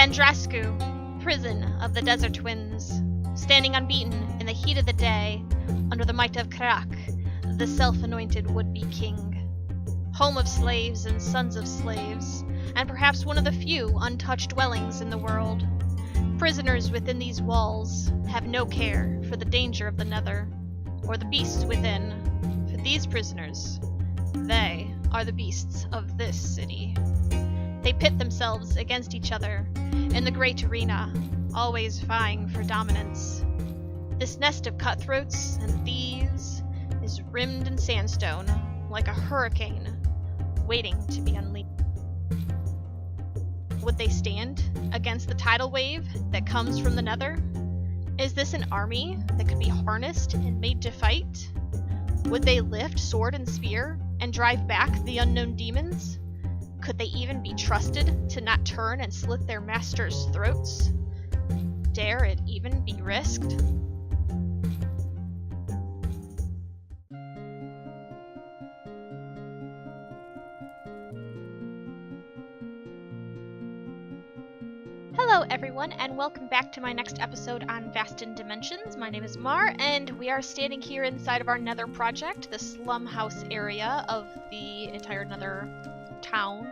Fandrasku, prison of the Desert Twins, standing unbeaten in the heat of the day, under the might of Krak, the self-anointed would-be king. Home of slaves and sons of slaves, and perhaps one of the few untouched dwellings in the world. Prisoners within these walls have no care for the danger of the nether, or the beasts within. For these prisoners, they are the beasts of this city. They pit themselves against each other in the great arena, always vying for dominance. This nest of cutthroats and thieves is rimmed in sandstone, like a hurricane, waiting to be unleashed. Would they stand against the tidal wave that comes from the nether? Is this an army that could be harnessed and made to fight? Would they lift sword and spear and drive back the unknown demons? Could they even be trusted to not turn and slit their masters' throats? Dare it even be risked? Hello everyone, and welcome back to my next episode on Vasten Dimensions. My name is Mar, and we are standing here inside of our nether project, the slum house area of the entire nether town,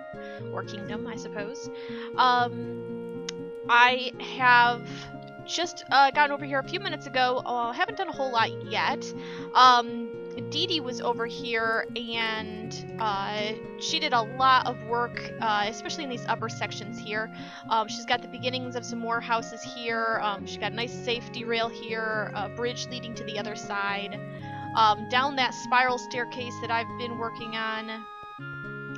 or kingdom, I suppose. I have just gotten over here a few minutes ago. Haven't done a whole lot yet. Dee Dee was over here, and she did a lot of work, especially in these upper sections here. She's got the beginnings of some more houses here. She's got a nice safety rail here, a bridge leading to the other side. Down that spiral staircase that I've been working on,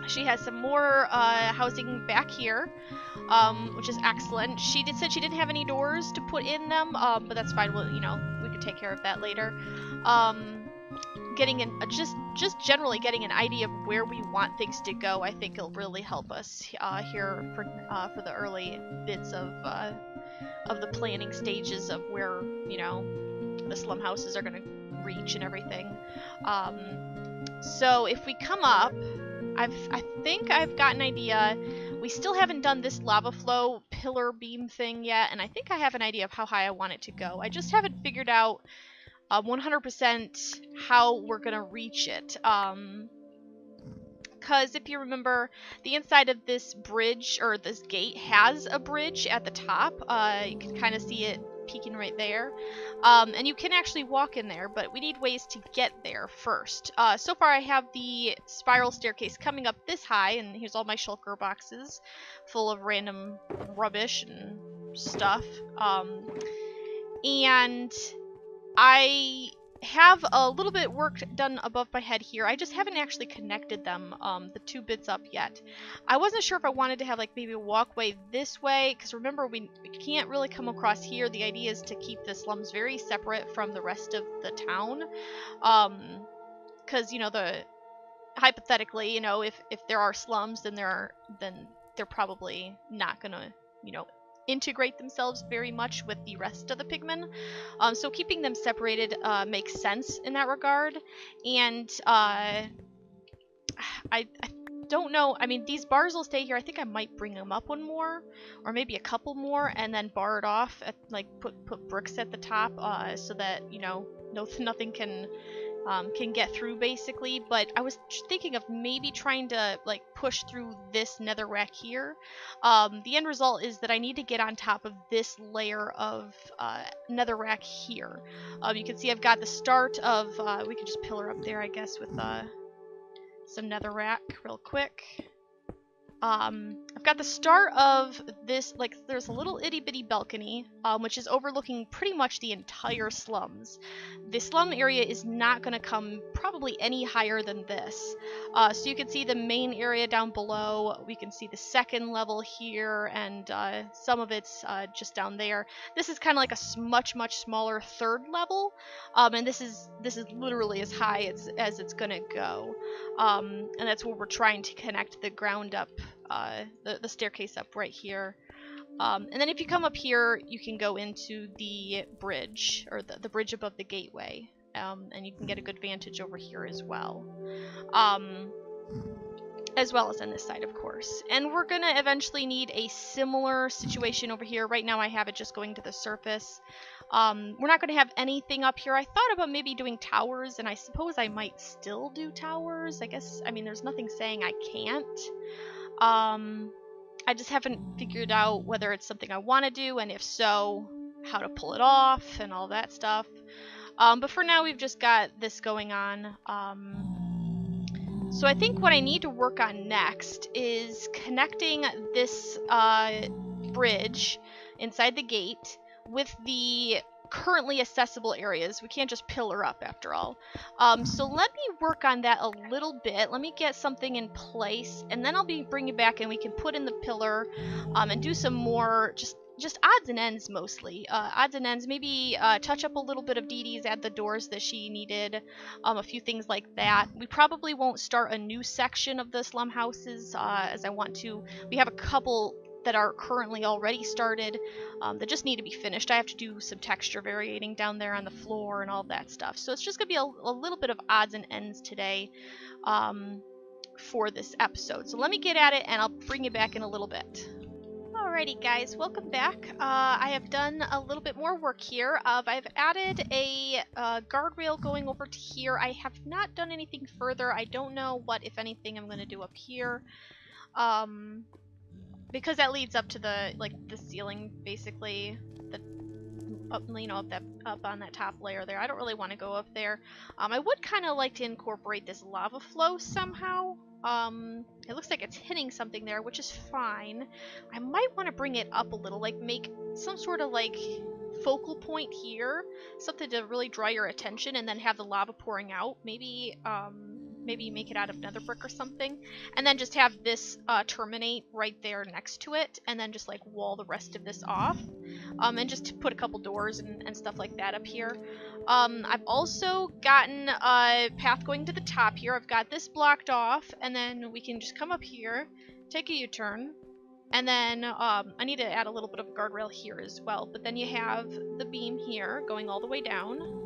she has some more housing back here, which is excellent. She said she didn't have any doors to put in them, but that's fine. Well, we could take care of that later. Getting just generally getting an idea of where we want things to go, I think it'll really help us here for the early bits of the planning stages of where the slum houses are going to reach and everything. So if we come up, I think I've got an idea. We still haven't done this lava flow pillar beam thing yet, and I think I have an idea of how high I want it to go. I just haven't figured out 100% how we're gonna reach it. Because if you remember, the inside of this bridge, or this gate, has a bridge at the top. You can kind of see it peeking right there. And you can actually walk in there, but we need ways to get there first. So far I have the spiral staircase coming up this high, and here's all my shulker boxes full of random rubbish and stuff. And I have a little bit work done above my head here. I just haven't actually connected them, the two bits up yet. I wasn't sure if I wanted to have maybe a walkway this way, because remember we can't really come across here. The idea is to keep the slums very separate from the rest of the town, because hypothetically, if there are slums, then they're probably not gonna integrate themselves very much with the rest of the pigmen. So keeping them separated makes sense in that regard. And I don't know. I mean, these bars will stay here. I think I might bring them up one more, or maybe a couple more, and then bar it off at put bricks at the top, so that nothing can get through, basically. But I was thinking of maybe trying to push through this netherrack here. The end result is that I need to get on top of this layer of netherrack here. You can see I've got the start of we can just pillar up there, I guess, with some netherrack real quick. I've got the start of this, there's a little itty-bitty balcony, which is overlooking pretty much the entire slums. The slum area is not going to come probably any higher than this. So you can see the main area down below. We can see the second level here, and some of it's just down there. This is kind of like a much smaller third level, and this is literally as high as it's going to go. And that's where we're trying to connect the ground up, the staircase up right here. And then if you come up here, you can go into the bridge, or the bridge above the gateway, and you can get a good vantage over here as well. as well as on this side, of course. And we're gonna eventually need a similar situation over here. Right now I have it just going to the surface. We're not gonna have anything up here. I thought about maybe doing towers, and I suppose I might still do towers. I mean, there's nothing saying I can't. I just haven't figured out whether it's something I want to do, and if so, how to pull it off and all that stuff. But for now, we've just got this going on. So I think what I need to work on next is connecting this bridge inside the gate with the currently accessible areas. We can't just pillar up after all. So let me work on that a little bit. Let me get something in place, and then I'll be bringing it back and we can put in the pillar and do some more just odds and ends mostly. Odds and ends, maybe touch up a little bit of Dee Dee's, add the doors that she needed, a few things like that. We probably won't start a new section of the slum houses as I want to. We have a couple that are currently already started that just need to be finished. I have to do some texture variating down there on the floor and all that stuff. So it's just going to be a little bit of odds and ends today for this episode. So let me get at it and I'll bring you back in a little bit. Alrighty guys, welcome back. I have done a little bit more work here. I've added a guardrail going over to here. I have not done anything further. I don't know what, if anything, I'm going to do up here. Because that leads up to the ceiling, basically. Up on that top layer there. I don't really want to go up there. I would kind of like to incorporate this lava flow somehow. It looks like it's hitting something there, which is fine. I might want to bring it up a little, like make some sort of like focal point here, something to really draw your attention, and then have the lava pouring out. Maybe make it out of nether brick or something, and then just have this terminate right there next to it, and then just like wall the rest of this off, and just put a couple doors and stuff like that up here. I've also gotten a path going to the top here. I've got this blocked off, and then we can just come up here, take a U-turn, and then I need to add a little bit of guardrail here as well. But then you have the beam here going all the way down.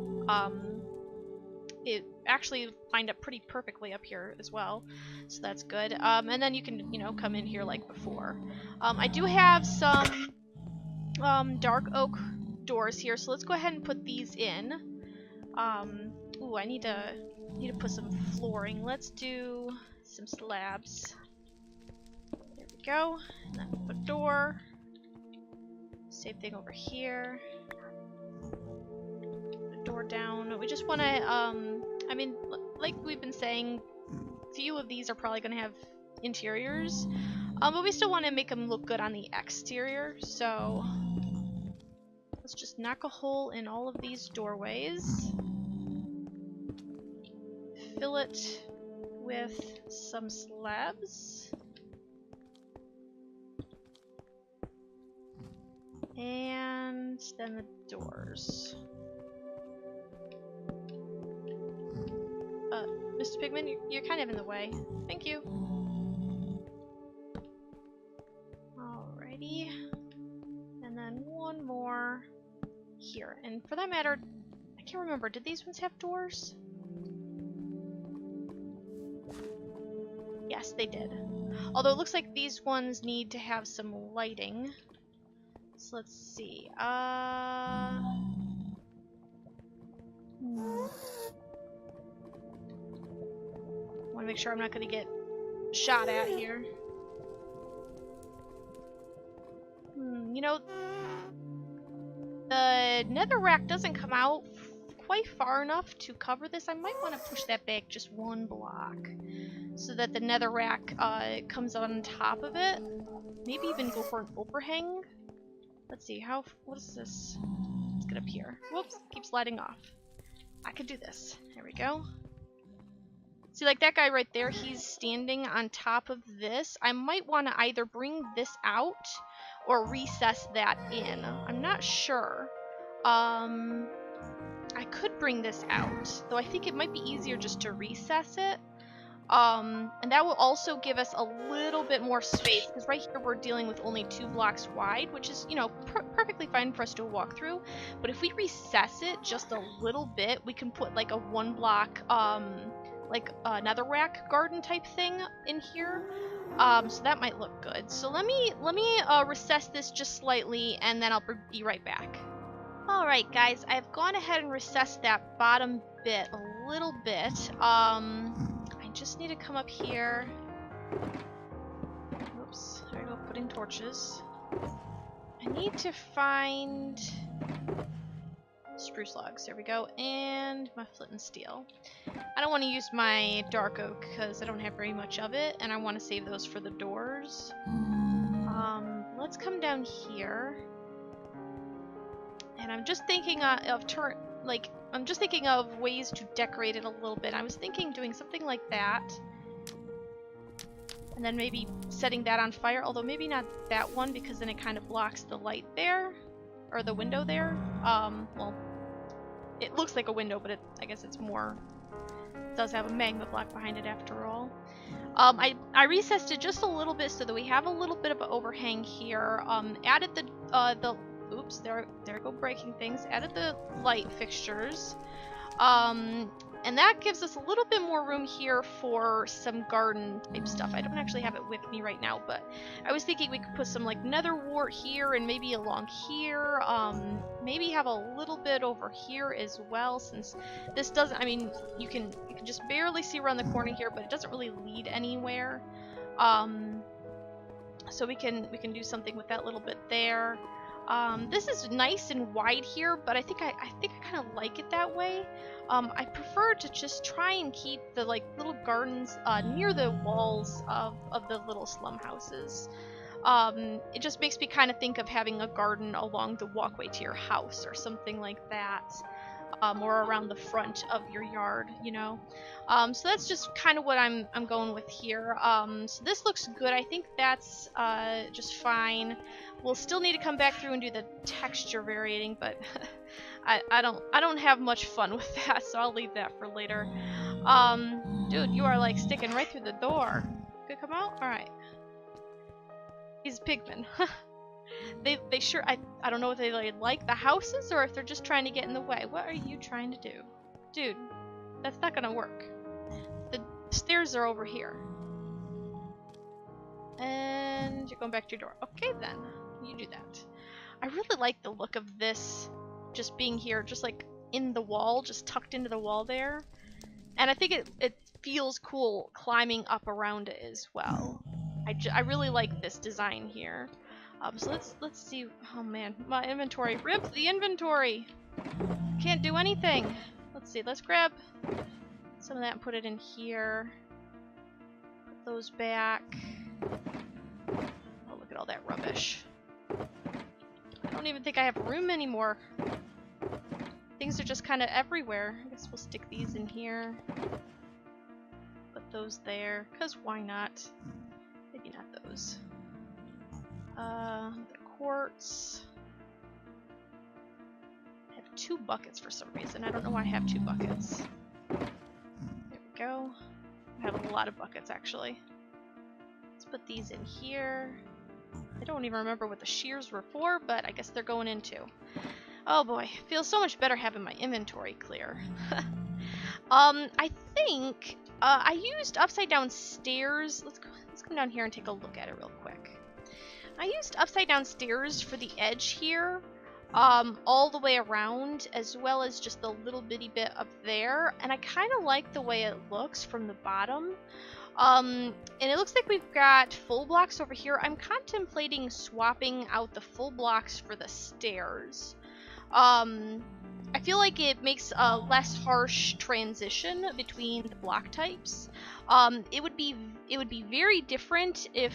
It actually lined up pretty perfectly up here as well, so that's good. And then you can, come in here like before. I do have some dark oak doors here, so let's go ahead and put these in. Ooh, I need to put some flooring. Let's do some slabs. There we go. And then a door. Same thing over here. The door down. We just want to, I mean, like we've been saying, few of these are probably going to have interiors, but we still want to make them look good on the exterior, so let's just knock a hole in all of these doorways. Fill it with some slabs. And then the doors. Mr. Pigman, you're kind of in the way. Thank you. Alrighty. And then one more here. And for that matter, I can't remember, did these ones have doors? Yes, they did. Although it looks like these ones need to have some lighting. So let's see. Want to make sure I'm not going to get shot at here. The nether rack doesn't come out quite far enough to cover this. I might want to push that back just one block so that the nether rack comes on top of it. Maybe even go for an overhang. Let's see, what is this? Let's get up here. Whoops, keep sliding off. I could do this. There we go. See, like that guy right there, he's standing on top of this. I might want to either bring this out or recess that in. I'm not sure. I could bring this out, though I think it might be easier just to recess it. And that will also give us a little bit more space, because right here we're dealing with only 2 blocks wide, which is, perfectly fine for us to walk through. But if we recess it just a little bit, we can put like a 1 block like a netherrack garden type thing in here. So that might look good. So let me recess this just slightly, and then I'll be right back. Alright guys, I've gone ahead and recessed that bottom bit a little bit. I just need to come up here. Oops, there we go, putting torches. I need to find spruce logs, there we go, and my flint and steel. I don't want to use my dark oak because I don't have very much of it, and I want to save those for the doors. Let's come down here. And I'm just thinking I'm just thinking of ways to decorate it a little bit. I was thinking doing something like that. And then maybe setting that on fire, although maybe not that one because then it kind of blocks the light there. Or the window there. Well, it looks like a window, but I guess it's more... It does have a magma block behind it after all. I recessed it just a little bit so that we have a little bit of an overhang here. Added the oops, there go breaking things. Added the light fixtures. And that gives us a little bit more room here for some garden type stuff. I don't actually have it with me right now, but I was thinking we could put some like nether wart here and maybe along here. Maybe have a little bit over here as well, since this doesn't, I mean, you can just barely see around the corner here, but it doesn't really lead anywhere. So we can do something with that little bit there. This is nice and wide here, but I think I kind of like it that way. I prefer to just try and keep the like little gardens near the walls of the little slum houses. It just makes me kind of think of having a garden along the walkway to your house or something like that. Or around the front of your yard, you know. So that's just kind of what I'm going with here. So this looks good. I think that's just fine. We'll still need to come back through and do the texture variating, but I don't have much fun with that, so I'll leave that for later. Dude, you are like sticking right through the door. Could come out? All right. He's pigmen. They sure, I don't know if they like the houses or if they're just trying to get in the way. What are you trying to do? Dude, that's not gonna work. The stairs are over here. And you're going back to your door. Okay then, you do that. I really like the look of this just being here, just like in the wall, just tucked into the wall there. And I think it feels cool climbing up around it as well. I really like this design here. So let's see. Oh man, my inventory. Rip the inventory! Can't do anything. Let's see, let's grab some of that and put it in here. Put those back. Oh, look at all that rubbish. I don't even think I have room anymore. Things are just kind of everywhere. I guess we'll stick these in here. Put those there, because why not? Maybe not those. The quartz. I have 2 buckets for some reason. I don't know why I have 2 buckets. There we go. I have a lot of buckets actually. Let's put these in here. I don't even remember what the shears were for, but I guess they're going in too. Oh boy, feels so much better having my inventory clear. I think I used upside down stairs. Let's come down here and take a look at it real quick. I used upside down stairs for the edge here, all the way around, as well as just the little bitty bit up there, and I kind of like the way it looks from the bottom. And it looks like we've got full blocks over here. I'm contemplating swapping out the full blocks for the stairs. I feel like it makes a less harsh transition between the block types. It would be very different if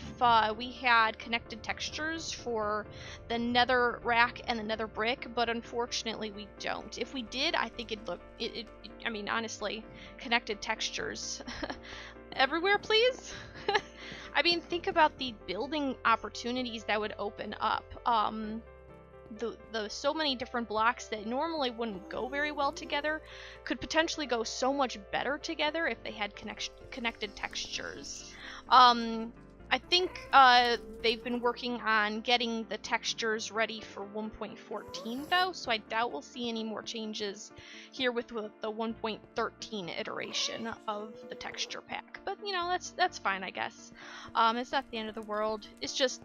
we had connected textures for the nether rack and the nether brick, but unfortunately we don't. If we did, I think it'd look, I mean, honestly, connected textures everywhere, please. I mean, think about the building opportunities that would open up. The so many different blocks that normally wouldn't go very well together could potentially go so much better together if they had connected textures. I think they've been working on getting the textures ready for 1.14 though, so I doubt we'll see any more changes here with the 1.13 iteration of the texture pack. But you know, that's fine, I guess. It's not the end of the world. It's just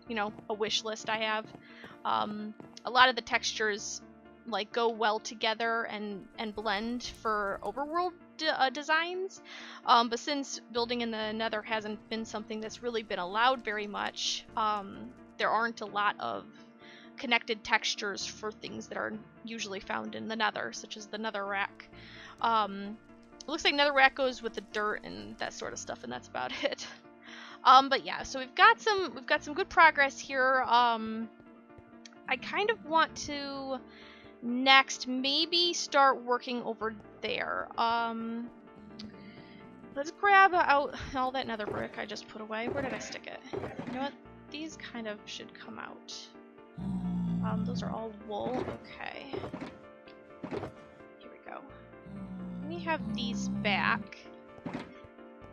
you know, a wish list I have. A lot of the textures like go well together and blend for overworld designs, but since building in the Nether hasn't been something that's really been allowed very much, there aren't a lot of connected textures for things that are usually found in the Nether, such as the Nether rack. It looks like Nether rack goes with the dirt and that sort of stuff, and that's about it. But yeah, so we've got some good progress here. I kind of want to next maybe start working over there. Let's grab out all that nether brick I just put away. Where did I stick it? You know what? These kind of should come out. Those are all wool. Okay. Here we go. Let me have these back.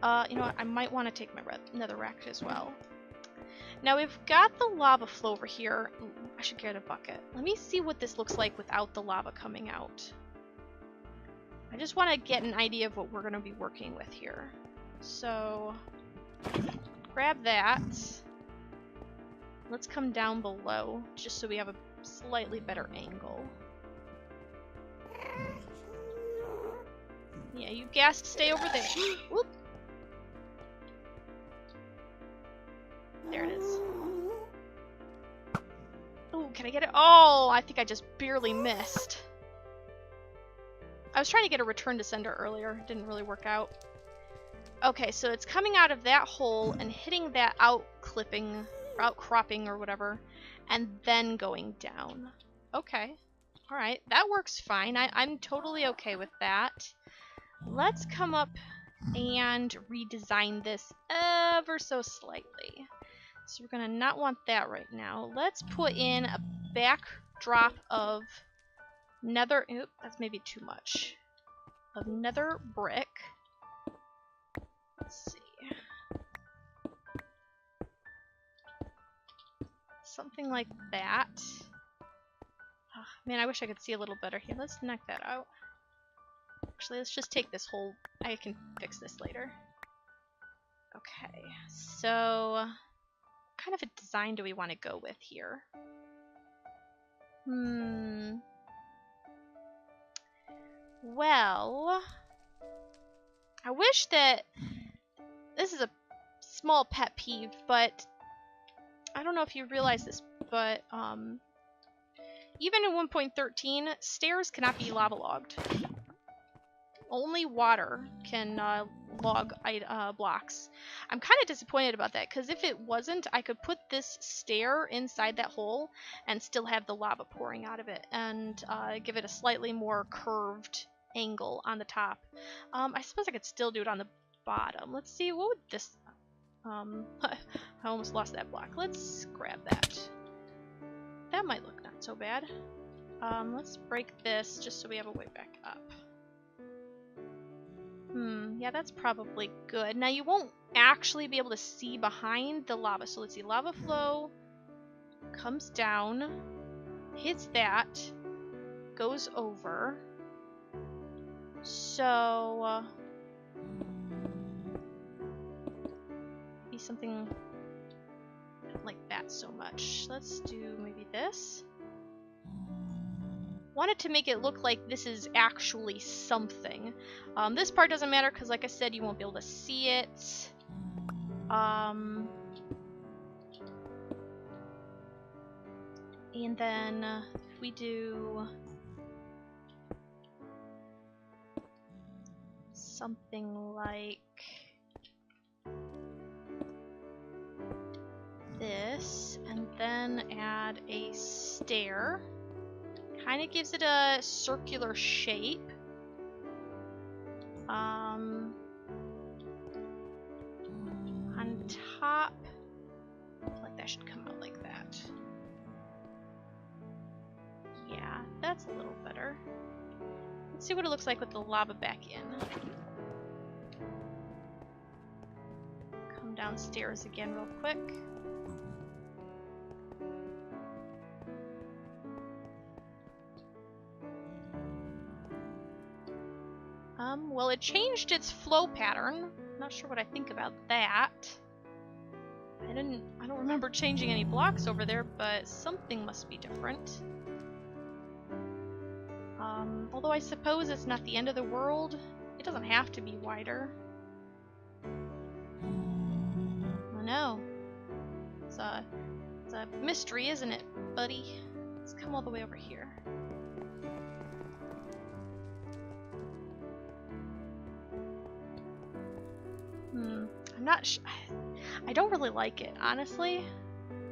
You know what? I might want to take my nether rack as well. Now we've got the lava flow over here. Ooh, I should get a bucket. Let me see what this looks like without the lava coming out. I just want to get an idea of what we're going to be working with here. So, grab that. Let's come down below, just so we have a slightly better angle. Yeah, you ghast stay over there. Whoop. There it is. Oh, can I get it? Oh, I think I just barely missed. I was trying to get a return to sender earlier. It didn't really work out. Okay, so it's coming out of that hole and hitting that outclipping, or outcropping or whatever, and then going down. Okay. Alright, that works fine. I'm totally okay with that. Let's come up and redesign this ever so slightly. So we're going to not want that right now. Let's put in a backdrop of nether... Oop, that's maybe too much. Of nether brick. Let's see. Something like that. Oh, man, I wish I could see a little better here. Let's knock that out. Actually, let's just take this whole... I can fix this later. Okay, so... What kind of a design do we want to go with here? Well, I wish that this is a small pet peeve, but I don't know if you realize this, but even in 1.13, stairs cannot be lava logged. Only water can log blocks. I'm kind of disappointed about that, because if it wasn't, I could put this stair inside that hole and still have the lava pouring out of it, and give it a slightly more curved angle on the top. I suppose I could still do it on the bottom. Let's see, what would this... I almost lost that block. Let's grab that. That might look not so bad. Let's break this just so we have a way back up. Yeah, that's probably good. Now, you won't actually be able to see behind the lava. So let's see, lava flow comes down, hits that, goes over. So, be something like that so much. Let's do maybe this. Wanted to make it look like this is actually something. This part doesn't matter because, like I said, you won't be able to see it. And then if we do something like this, and then add a stair. Kind of gives it a circular shape. On top, I feel like that should come out like that. Yeah, that's a little better. Let's see what it looks like with the lava back in. Come downstairs again real quick. Well, it changed its flow pattern. Not sure what I think about that. I don't remember changing any blocks over there, but something must be different. Although I suppose it's not the end of the world. It doesn't have to be wider. I know. It's a mystery, isn't it, buddy? Let's come all the way over here. I'm not I don't really like it, honestly.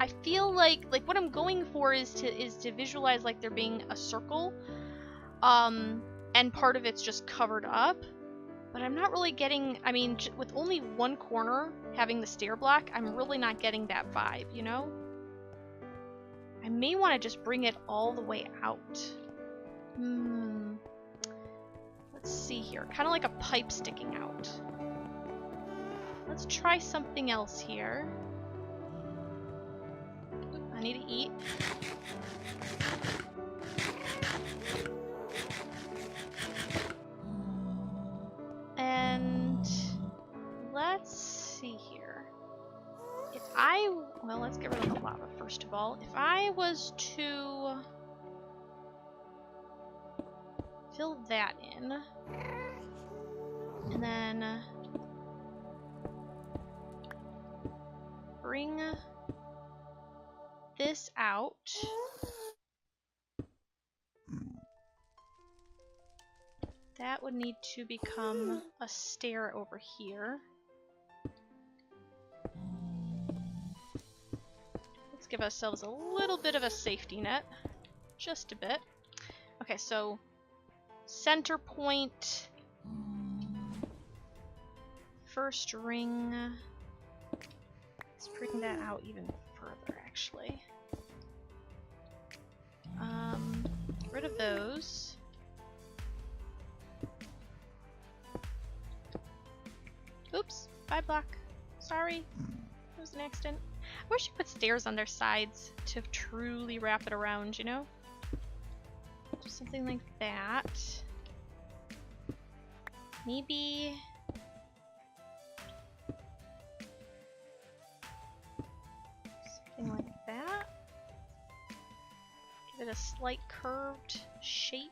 I feel like what I'm going for is to visualize like there being a circle, and part of it's just covered up. But I'm not really getting, I mean, with only one corner having the stair block, I'm really not getting that vibe, you know? I may want to just bring it all the way out. Let's see here. Kind of like a pipe sticking out. Let's try something else here. I need to eat. And let's see here. Well, let's get rid of the lava first of all. If I was to fill that in, and then bring this out. That would need to become a stair over here. Let's give ourselves a little bit of a safety net. Just a bit. Okay, so center point. First ring. Let's bring that out even further, actually. Get rid of those. Oops, bye block. Sorry. It was an accident. I wish you put stairs on their sides to truly wrap it around, you know? Just something like that. Maybe something like that. Give it a slight curved shape.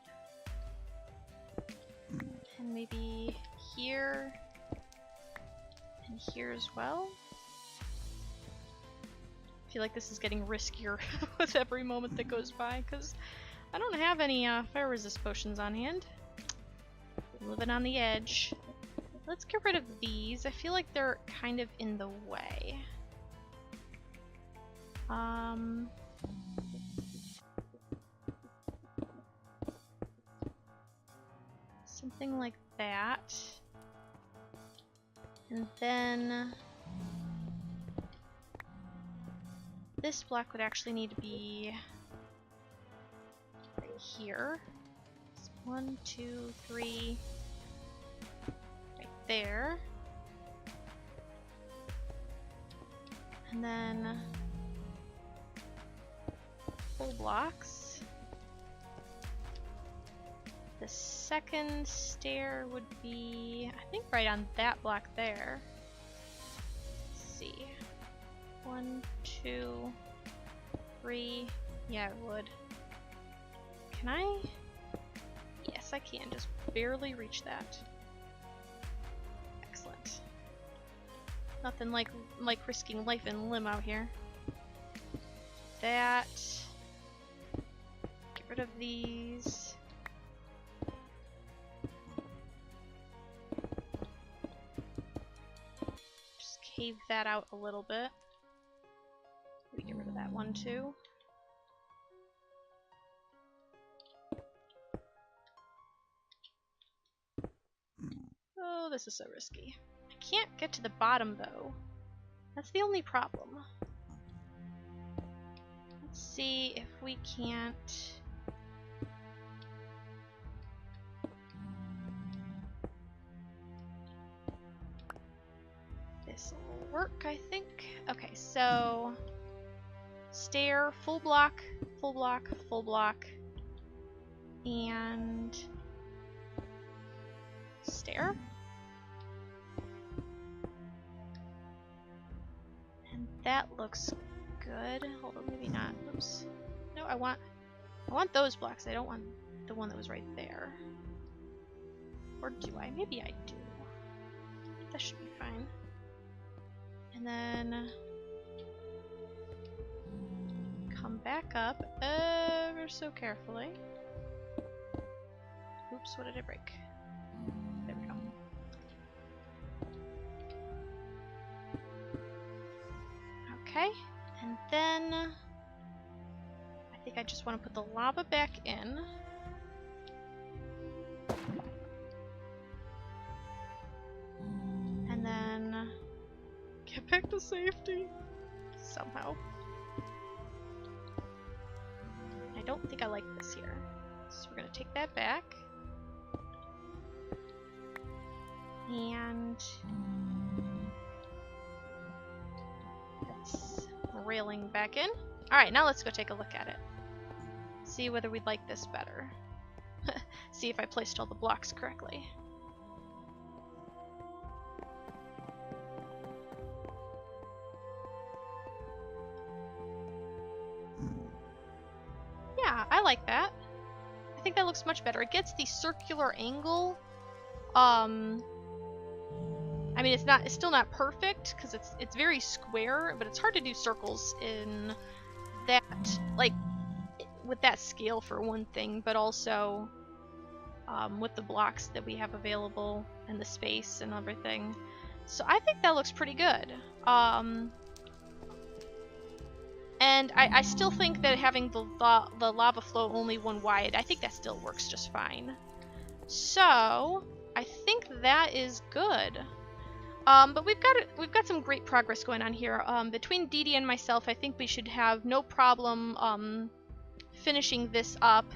And maybe here and here as well. I feel like this is getting riskier with every moment that goes by because I don't have any fire resist potions on hand. Living on the edge. Let's get rid of these. I feel like they're kind of in the way. Something like that. And then this block would actually need to be right here. It's 1, 2, 3, right there. And then full blocks. The second stair would be, I think, right on that block there. Let's see. 1, 2, 3. Yeah, it would. Can I? Yes, I can. Just barely reach that. Excellent. Nothing like risking life and limb out here. That. Get rid of these. Just cave that out a little bit. Maybe get rid of that one too. Oh, this is so risky. I can't get to the bottom though. That's the only problem. Let's see if we can't. This This will work, I think. Okay, so stair, full block, full block, full block, and stair. And that looks good. Hold on, maybe not. Oops. No, I want those blocks. I don't want the one that was right there. Or do I? Maybe I do. That should be fine. And then come back up ever so carefully. Oops, what did I break? There we go. Okay, and then I think I just want to put the lava back in. And then get back to safety somehow. I don't think I like this here. So we're going to take that back. And that's railing back in. Alright, now let's go take a look at it. See whether we'd like this better. See if I placed all the blocks correctly. Yeah, I like that. I think that looks much better. It gets the circular angle. I mean, it's still not perfect because it's very square, but it's hard to do circles in that, like, with that scale for one thing, but also with the blocks that we have available and the space and everything. So I think that looks pretty good. And I still think that having the lava flow only one wide, I think that still works just fine. So I think that is good. But we've got some great progress going on here. Between Dee Dee and myself, I think we should have no problem finishing this up,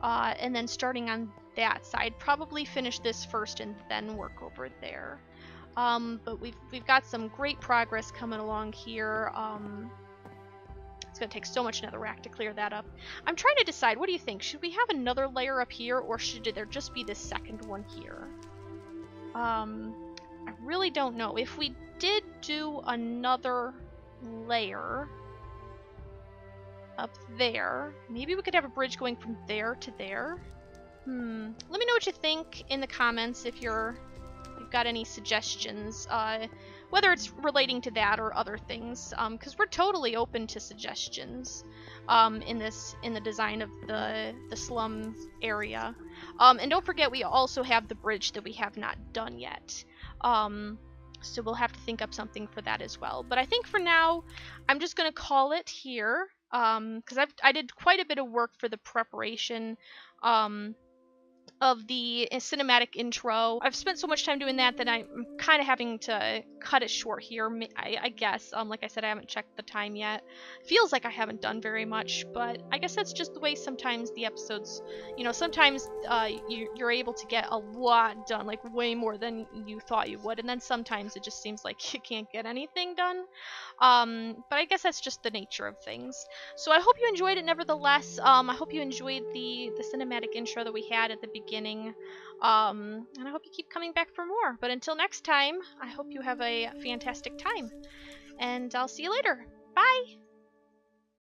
and then starting on that side. Probably finish this first and then work over there. But we've got some great progress coming along here. It's gonna take so much netherrack to clear that up. I'm trying to decide, what do you think? Should we have another layer up here, or should there just be this second one here? I really don't know. If we did do another layer up there, maybe we could have a bridge going from there to there. Let me know what you think in the comments if you've got any suggestions, whether it's relating to that or other things, because we're totally open to suggestions in the design of the slum area. And don't forget, we also have the bridge that we have not done yet. So we'll have to think up something for that as well. But I think for now, I'm just going to call it here, because I did quite a bit of work for the preparation of the cinematic intro. I've spent so much time doing that I'm kind of having to cut it short here, I guess. Like I said, I haven't checked the time yet. Feels like I haven't done very much, but I guess that's just the way sometimes the episodes, you know, sometimes you're able to get a lot done, like way more than you thought you would, and then sometimes it just seems like you can't get anything done. But I guess that's just the nature of things. So I hope you enjoyed it nevertheless. I hope you enjoyed the cinematic intro that we had at the beginning. And I hope you keep coming back for more. But until next time, I hope you have a fantastic time. And I'll see you later. Bye!